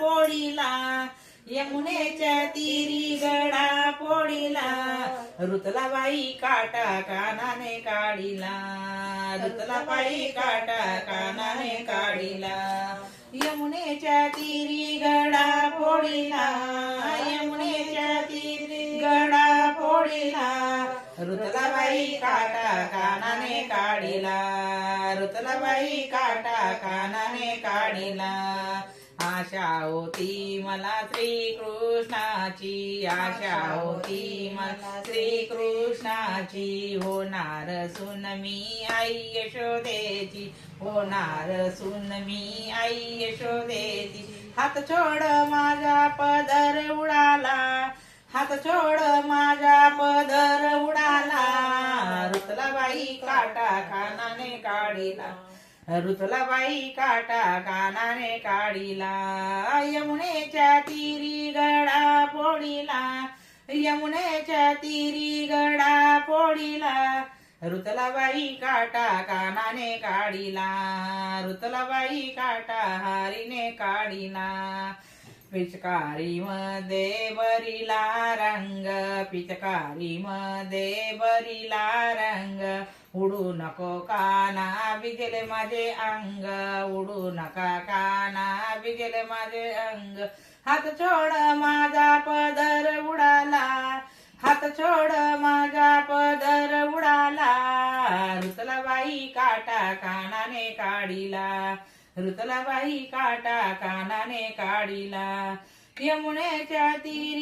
पोळीला यमुनेच्या तीरी गडा पोळीला रुतला बाई काटा कानाने काढीला रुतला बाई काटा कानाने काढीला यमुनेच्या तीरी गडा पोळीला यमुनेच्या तीरी गडा पोळीला रुतला बाई काटा कानाने काढीला रुतला बाई काटा कानाने काढीला आशा होती मला श्रीकृष्णाची आशा होती मला श्रीकृष्णाची होणार सून मी आई यशोदेची होणार सून मी आई यशोदेची हात छोड माझा पदर उडाला हात छोड माझा पदर उडाला रुतला बाई काटा कानाने काढीला रुतला बाई काटा कानाने काढीला यमुनेच्या तीरी गडा पोळीला यमुनेच्या तीरी गडा पोळीला रुतला बाई काटा कानाने काढीला रुतला बाई काटा हारीने काढीला पिचकारी मध्ये बरीला रंग पिचकारी मध्ये बरीला रंग उडू नको काना भिजले माझे अंग उडू नका काना भिजले माझे अंग हात छोड माझा पदर उडाला हात छोड माझा पदर उडाला रुतला बाई काटा कानाने काढीला रुतला बाई काटा कानाने काढीला यमुनेच्या तीरी